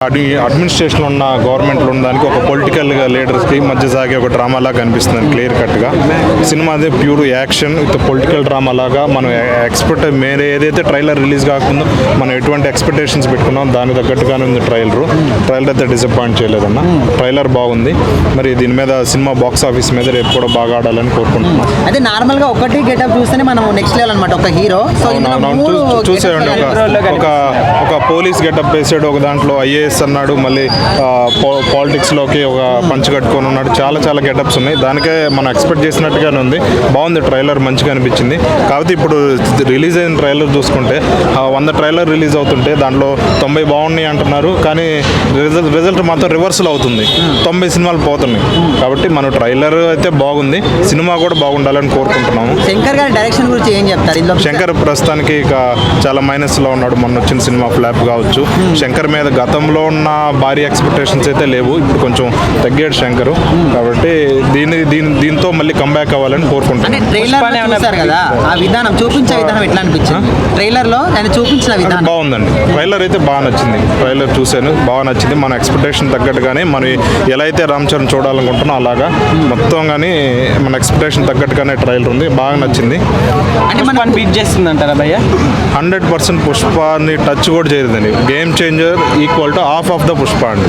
అడ్మినిస్ట్రేషన్లో ఉన్న గవర్నమెంట్లో ఉన్న దానికి ఒక పొలిటికల్ లీడర్స్కి మధ్య సాగే ఒక డ్రామా లాగా కనిపిస్తుంది క్లియర్ కట్గా. సినిమా అదే pure action with political drama లాగా మనం మేము ఏదైతే ట్రైలర్ రిలీజ్ కాకముందు మనం ఎటువంటి ఎక్స్పెక్టేషన్స్ పెట్టుకున్నాం దానికి తగ్గట్టుగానే ఉంది ట్రైలర్ అయితే డిసప్పాయింట్ చేయలేదన్న. ట్రైలర్ బాగుంది. మరి దీని మీద సినిమా బాక్స్ ఆఫీస్ మీద రేపు కూడా బాగా ఆడాలని కోరుకుంటున్నాం. అదే నార్మల్గా ఒకటి గెటప్ చూస్తేనే మనం నెక్స్ట్ లెవెల్ అనమాట. ఒక హీరో చూసేయండి, ఒక పోలీస్ గెటప్ వేసాడు, ఒక దాంట్లో ఐఏఎస్ అన్నాడు, మళ్ళీ పాలిటిక్స్లోకి ఒక పంచి కట్టుకొని ఉన్నాడు. చాలా గెటప్స్ ఉన్నాయి. దానికే మనం ఎక్స్పెక్ట్ చేసినట్టుగానే ఉంది. బాగుంది, ట్రైలర్ మంచిగా అనిపించింది. కాకపోతే ఇప్పుడు రిలీజ్ అయిన ట్రైలర్ చూసుకుంటే 100 ట్రైలర్ రిలీజ్ అవుతుంటే దాంట్లో 90 బాగున్నాయి అంటున్నారు, కానీ రిజల్ట్ మాత్రం రివర్సల్ అవుతుంది. 90 సినిమాలు పోతున్నాయి. కాబట్టి మన ట్రైలర్ అయితే బాగుంది, సినిమా కూడా బాగుండాలని కోరుకుంటున్నాము. శంకర్ గారి డైరెక్షన్ గురించి ఏం చెప్తారు? శంకర్ ప్రస్తుతానికి ఇక చాలా మైనస్లో ఉన్నాడు. మొన్న వచ్చిన సినిమా ఫ్లాప్ కావచ్చు. శంకర్ మీద గతంలో ఉన్న భారీ ఎక్స్పెక్టేషన్స్ అయితే లేవు. ఇప్పుడు కొంచెం తగ్గాడు శంకర్. కాబట్టి దీంతో మళ్ళీ కంబ్యాక్ అవ్వాలని కోరుకుంటున్నాను. బాగుందండి. ట్రైలర్ అయితే బాగా నచ్చింది. ట్రైలర్ చూశాను, బాగా నచ్చింది. మన ఎక్స్పెక్టేషన్ తగ్గట్టుగానే మనం ఎలా అయితే రామ్ చరణ్ చూడాలనుకుంటున్నాం అలాగా మొత్తం కానీ మన ఎక్స్పెక్టేషన్ తగ్గట్టుగానే ట్రైలర్ ఉంది. బాగా నచ్చింది. అంటే మనం బీట్ చేస్తుంది అంటారా భయ్య? 100% పుష్పాన్ని టచ్ కూడా చేయలేదండి. Game changer equal to half of the Pushpa అండి.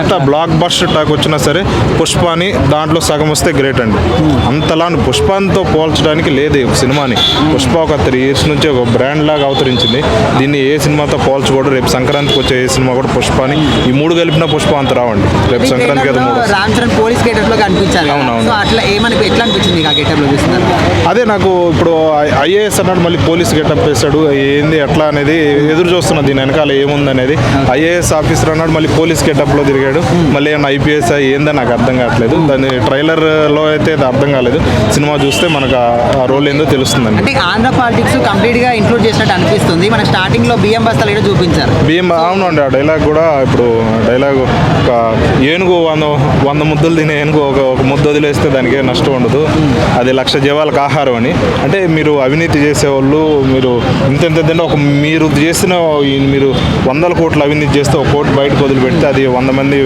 ఎంత బ్లాక్ బస్టర్ టాక్ వచ్చినా సరే పుష్పాని దాంట్లో సగం వస్తే గ్రేట్ అండి. అంతలా పుష్పాంతో పోల్చడానికి లేదు ఈ సినిమాని. పుష్ప ఒక 3 years నుంచి ఒక బ్రాండ్ లాగా అవతరించింది. దీన్ని ఏ సినిమాతో పోల్చకూడదు. రేపు సంక్రాంతికి వచ్చే ఏ సినిమా కూడా పుష్పాని ఈ 3 కలిపిన పుష్ప అంత రావండి. రేపు సంక్రాంతికి అదే నాకు ఇప్పుడు ఐఏఎస్ అన్నాడు, మళ్ళీ పోలీస్ గెటప్ వేశాడు. ఏంది ఎట్లా అనేది ఎదురు చూస్తున్నా. దీని వెనకాల ఏముంది అనేది. ఐఏఎస్ ఆఫీసర్ అన్నాడు, మళ్ళీ పోలీస్ గెటప్లో తిరిగాడు. మళ్ళీ ఏమన్నా ఐపీఎస్ ఏందని నాకు అర్థం కావట్లేదు. దాని ట్రైలర్లో అయితే అది అర్థం కాలేదు. సినిమా చూస్తే మనకు ఆ రోల్ ఏందో తెలుస్తుందండి. అంటే ఆంధ్ర పాలిటిక్స్ కంప్లీట్గా ఇంక్లూడ్ చేసినట్టు అనిపిస్తుంది. మన స్టార్టింగ్లో బియ్యం బస్తాలు కూడా చూపించారు. అవునండి. ఆ డైలాగ్ కూడా ఇప్పుడు డైలాగ్ ఒక ఏనుగు 100 ముద్దలు తినే ఏనుగు ఒక ముద్ద వదిలేస్తే దానికి నష్టం ఉండదు. అది 1,00,000 జీవాలకు ఆహారం అని. అంటే మీరు అవినీతి చేసేవాళ్ళు మీరు ఇంత ఒక మీరు చేసిన మీరు 100 కోట్లు అవినీతి చేస్తే 1 కోటి బయటకు వదిలిపెడితే అది 100 మంది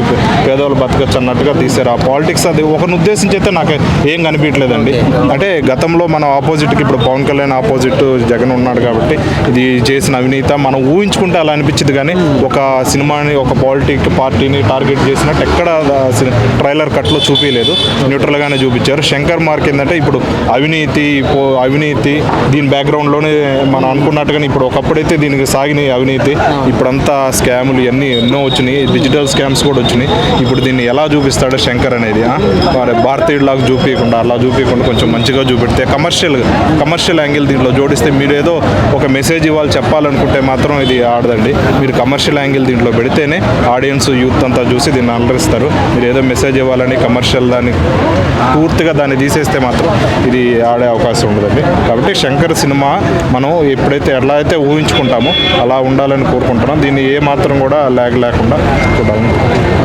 పేదవాళ్ళు బతకచ్చు అన్నట్టుగా తీశారు. ఆ పాలిటిక్స్ అది ఒకరిని ఉద్దేశించి అయితే నాకు ఏం కనిపించలేదండి. అంటే గతంలో మనం ఆపోజిట్కి ఇప్పుడు పవన్ కళ్యాణ్ ఆపోజిట్ జగన్ ఉన్నాడు కాబట్టి ఇది చేసిన అవినీతి మనం ఊహించుకుంటే అలా అనిపించింది. కానీ ఒక సినిమాని ఒక పార్టీని టార్గెట్ చేసినట్టు ఎక్కడ ట్రైలర్ కట్లో చూపించలేదు. న్యూట్రల్గానే చూపించారు. శంకర్ మార్క్ ఏంటంటే ఇప్పుడు అవినీతి దీని బ్యాక్గ్రౌండ్లోనే మనం అనుకున్నట్టుగానే ఇప్పుడు ఒకప్పుడైతే దీనికి సాగినాయి అవినీతి. ఇప్పుడంతా స్కాములు ఇవన్నీ ఎన్నో వచ్చినాయి. డిజిటల్ స్కామ్స్ కూడా వచ్చినాయి. ఇప్పుడు దీన్ని ఎలా చూపిస్తాడో శంకర్ అనేది భారతీయుడిలాగా చూపించకుండా అలా చూపించకుండా కొంచెం మంచిగా చూపెడితే కమర్షియల్ యాంగిల్ దీంట్లో జోడిస్తే మీరు ఏదో ఒక మెసేజ్ ఇవ్వాలి చెప్పాలనుకుంటే మాత్రం ఇది ఆడదండి. మీరు కమర్షియల్ యాంగిల్ దీంట్లో పెడితేనే ఆడియన్స్ యూత్ అంతా చూసి దీన్ని అలరిస్తారు. మీరు ఏదో మెసేజ్ ఇవ్వాలని కమర్షియల్ పూర్తిగా దాన్ని తీసేస్తే మాత్రం ఇది ఆడే అవకాశం ఉండదండి. కాబట్టి శంకర్ సినిమా మనం ఎప్పుడైతే ఎలా అయితే ఊహించుకుంటామో అలా ఉండాలని కోరుకుంటున్నాం. దీన్ని ఏ మాత్రం కూడా లేకుండా చూడాలని